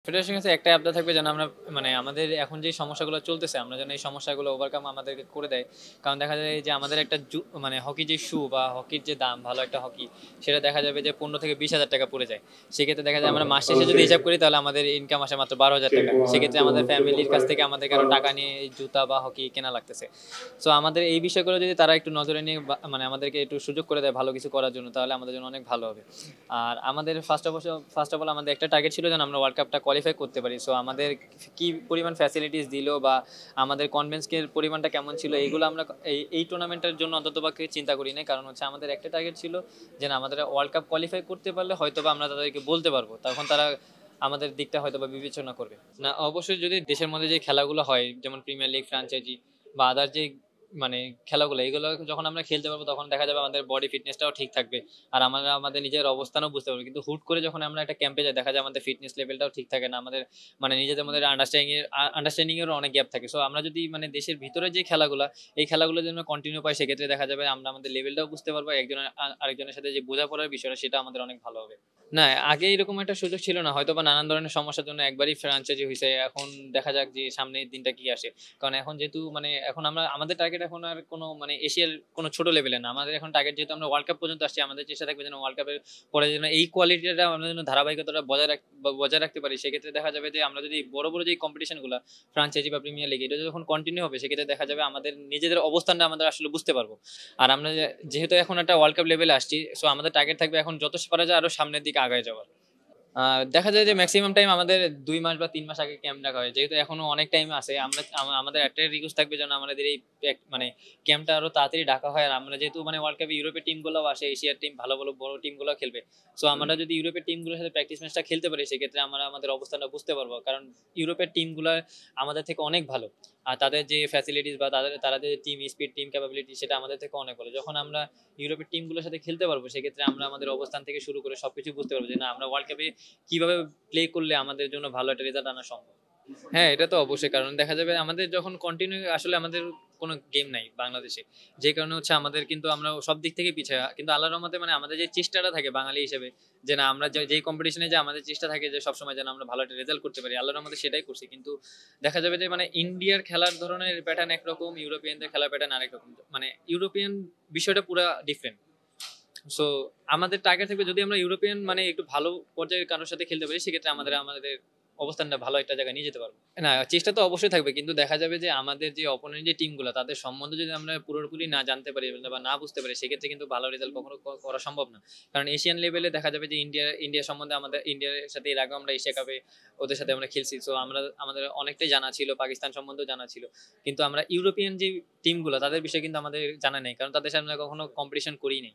ফেডারেশনের কাছে একটাই আবদার থাকবে যেন আমরা মানে আমাদের এখন যে সমস্যাগুলো চলতেছে আমরা যেন এই সমস্যাগুলো ওভারকাম আমাদেরকে করে দেয়। কারণ দেখা যায় যে আমাদের একটা মানে হকি যে শু বা হকির যে দাম ভালো একটা হকি সেটা দেখা যাবে যে 15 থেকে 20 হাজার টাকা পড়ে যায়। সেক্ষেত্রে দেখা যায় আমরা মাস শেষে যদি হিসাব করি তাহলে আমাদের ইনকাম আসে মাত্র 12 হাজার টাকা। সেক্ষেত্রে আমাদের ফ্যামিলির কাছ থেকে আমাদের আরো টাকা নিয়ে এই জুতা বা হকি কেনা লাগতেছে। সো আমাদের এই বিষয়গুলো যদি তারা একটু নজরে নিয়ে মানে আমাদেরকে একটু সুযোগ করে দেয় ভালো কিছু করার জন্য তাহলে আমাদের জন্য অনেক ভালো হবে। আর আমাদের ফার্স্ট অফ অল আমাদের একটা টার্গেট ছিল যেন আমরা ওয়ার্ল্ড কাপটা কোয়ালিফাই করতে পারি। সো আমাদের কি পরিমাণ ফ্যাসিলিটিস দিল বা আমাদের কনভেন্সের পরিমাণটা কেমন ছিল এইগুলো আমরা এই টুর্নামেন্টের জন্য অন্ততপক্ষে চিন্তা করি না। কারণ হচ্ছে আমাদের একটা টার্গেট ছিল যে না আমাদের ওয়ার্ল্ড কাপ কোয়ালিফাই করতে পারলে হয়তো বা আমরা তাদেরকে বলতে পারবো, তখন তারা আমাদের দিকটা হয়তো বা বিবেচনা করবে। না অবশ্যই যদি দেশের মধ্যে যে খেলাগুলো হয় যেমন প্রিমিয়ার লিগ, ফ্র্যাঞ্চাইজি বা আদার যে মানে খেলাগুলো এগুলো যখন আমরা খেলতে পারবো তখন দেখা যাবে আমাদের বডি ফিটনেসটাও ঠিক থাকবে আর আমরা আমাদের নিজের অবস্থানও বুঝতে পারবো। কিন্তু হুট করে যখন আমরা একটা ক্যাম্পে যাই দেখা যায় আমাদের ফিটনেস লেভেলটাও ঠিক থাকে না, আমাদের মানে নিজেদের মধ্যে আন্ডারস্ট্যান্ডিং এরও অনেক গ্যাপ থাকে। সো আমরা যদি মানে দেশের ভিতরে যে খেলাগুলো এই খেলাগুলো যদি আমরা কন্টিনিউ পাই সেক্ষেত্রে দেখা যাবে আমরা আমাদের লেভেলটাও বুঝতে পারবো, একজনের আরেকজনের সাথে যে বোঝাপড়ার বিষয়টা সেটা আমাদের অনেক ভালো হবে। না, আগে এরকম একটা সুযোগ ছিল না, হয়তো বা নানান ধরনের সমস্যার জন্য একবারই ফ্র্যাঞ্চাইজি হয়েছে। এখন দেখা যাক যে সামনের দিনটা কি আসে। কারণ এখন যেহেতু মানে এখন আমরা আমাদের টার্গেট এখন আর কোনো মানে এশিয়ার কোনো ছোট লেভেলে না, আমাদের এখন টার্গেট যেহেতু আমরা ওয়ার্ল্ড কাপ পর্যন্ত আসছি আমাদের চেষ্টা থাকবে যেন ওয়ার্ল্ড কাপের পরে যেন এই কোয়ালিটিটা আমরা যেন ধারাবাহিকতাটা বজায় রাখতে পারি। সেক্ষেত্রে দেখা যাবে যে আমরা যদি বড় বড় যে কম্পিটিশনগুলো ফ্রাঞ্চাইজি বা প্রিমিয়ার লিগ এটা যখন কন্টিনিউ হবে সেক্ষেত্রে দেখা যাবে আমাদের নিজেদের অবস্থানটা আমাদের আসলে বুঝতে পারবো। আর আমরা যেহেতু এখন একটা ওয়ার্ল্ড কাপ লেভেলে আসছি সো আমাদের টার্গেট থাকবে এখন যত পারা যায় আরো সামনের দিকে আগায় যাওয়ার। দেখা যায় যে ম্যাক্সিমাম টাইম আমাদের 2 মাস বা 3 মাস আগে ক্যাম্প ডাকা হয়, যেহেতু এখনো অনেক টাইম আছে। আমরা আমাদের একটাই রিকোয়েস্ট থাকবে যেন আমাদের এই মানে ক্যাম্পটা আরো তাড়াতাড়ি ডাকা হয়। আর আমরা যেহেতু মানে ওয়ার্ল্ড কাপে ইউরোপের টিমগুলোও আসে, এশিয়ার টিম ভালো ভালো বড় টিমগুলো খেলবে। সো আমরা যদি ইউরোপের টিমগুলোর সাথে প্র্যাকটিস ম্যাচটা খেলতে পারি সেক্ষেত্রে আমরা আমাদের অবস্থানটা বুঝতে পারবো। কারণ ইউরোপের টিমগুলো আমাদের থেকে অনেক ভালো আর তাদের যে ফ্যাসিলিটিস বা তারা যে টিম স্পিড টিম ক্যাপাবিলিটি সেটা আমাদের থেকে অনেক ভালো। যখন আমরা ইউরোপের টিমগুলোর সাথে খেলতে পারবো সেক্ষেত্রে আমরা আমাদের অবস্থান থেকে শুরু করে সবকিছু বুঝতে পারবো যে না আমরা ওয়ার্ল্ড কাপে কিভাবে প্লে করলে আমাদের জন্য ভালো একটা রেজাল্ট আনা সম্ভব। হ্যাঁ, এটা তো অবশ্যই। কারণ দেখা যাবে আমাদের যখন কন্টিনিউ আসলে আমাদের কোনো গেম নাই বাংলাদেশে, যে কারণে হচ্ছে আমাদের কিন্তু আমরা সব দিক থেকে পিছিয়ে। কিন্তু আল্লাহর রহমতে মানে আমাদের যে চেষ্টাটা থাকে বাঙালি হিসেবে যে না আমরা যেই কম্পিটিশনে যে আমাদের চেষ্টা থাকে যে সবসময় যেন আমরা ভালো একটা রেজাল্ট করতে পারি, আল্লাহর রহমতে সেটাই করছি। কিন্তু দেখা যাবে যে মানে ইন্ডিয়ার খেলার ধরনের প্যাটার্ন একরকম, ইউরোপিয়ানদের খেলার প্যাটার্ন আরেক রকম। মানে ইউরোপিয়ান বিষয়টা পুরো ডিফারেন্ট। সো আমাদের টার্গেট থাকবে যদি আমরা ইউরোপিয়ান মানে একটু ভালো পর্যায়ের কারোর সাথে খেলতে পারি সেক্ষেত্রে আমাদের অবস্থানটা ভালো একটা জায়গায় নিয়ে যেতে পারবো। না, চেষ্টা তো অবশ্যই থাকবে, কিন্তু দেখা যাবে যে আমাদের যে অপোনেন্ট যে টিমগুলো তাদের সম্বন্ধে যদি আমরা পুরোপুরি না জানতে পারি বা না বুঝতে পারি সেক্ষেত্রে কিন্তু ভালো রেজাল্ট কখনো করা সম্ভব না। কারণ এশিয়ান লেভেলে দেখা যাবে যে ইন্ডিয়া সম্বন্ধে ইন্ডিয়ার সাথে এর আগে আমরা এশিয়া কাপে ওদের সাথে আমরা খেলছি। সো আমাদের অনেকটাই জানা ছিল, পাকিস্তান সম্বন্ধেও জানা ছিল। কিন্তু আমরা ইউরোপিয়ান যে টিমগুলো তাদের বিষয়ে কিন্তু আমাদের জানা নেই, কারণ তাদের সাথে আমরা কখনো কম্পিটিশন করি নাই।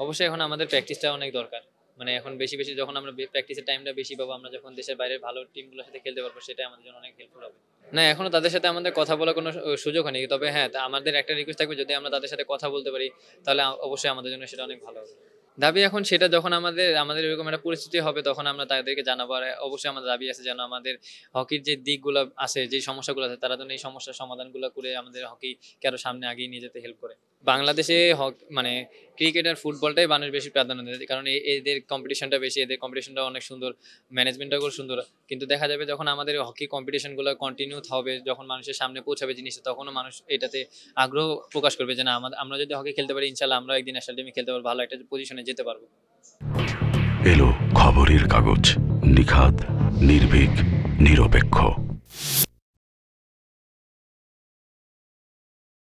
অবশ্যই এখন আমাদের প্র্যাকটিসটা অনেক দরকার। মানে এখন বেশি বেশি যখন আমরা প্র্যাকটিসের টাইমটা বেশি পাবো, আমরা যখন দেশের বাইরের ভালো টিমগুলোর সাথে খেলতে পারবো সেটাই আমাদের জন্য অনেক হেল্পফুল হবে। না, এখনো তাদের সাথে আমাদের কথা বলার কোনো সুযোগ হয়নি। তবে হ্যাঁ, আমাদের একটা রিকোয়েস্ট থাকবে যদি আমরা তাদের সাথে কথা বলতে পারি তাহলে অবশ্যই আমাদের জন্য সেটা অনেক ভালো হবে। দাবি এখন সেটা যখন আমাদের এরকম একটা পরিস্থিতি হবে তখন আমরা তাদেরকে জানাবো। আর অবশ্যই আমাদের দাবি আছে যেন আমাদের হকির যে দিকগুলো আছে, যে সমস্যাগুলো আছে তারা যেন এই সমস্যার সমাধানগুলো করে আমাদের হকিকে আরো সামনে আগিয়ে নিয়ে যেতে হেল্প করে। বাংলাদেশে মানে ক্রিকেট আর ফুটবলটাই মানুষ বেশি প্রাধান্য দেয়, কারণ এদের কম্পিটিশনটা বেশি, এদের কম্পিটিশনটা অনেক সুন্দর, ম্যানেজমেন্টটাও খুব সুন্দর। কিন্তু দেখা যাবে যখন আমাদের হকি কম্পিটিশনগুলো কন্টিনিউ হবে, যখন মানুষের সামনে পৌঁছাবে জিনিসটা, তখনও মানুষ এটাতে আগ্রহ প্রকাশ করবে যে না আমরা যদি হকি খেলতে পারি ইনশাল্লাহ আমরা একদিন ন্যাশনাল টিমে খেলতে পারবো, ভালো একটা পজিশনে যেতে পারবো। এলো খবরের কাগজ, নিখাত, নির্ভীক, নিরপেক্ষ।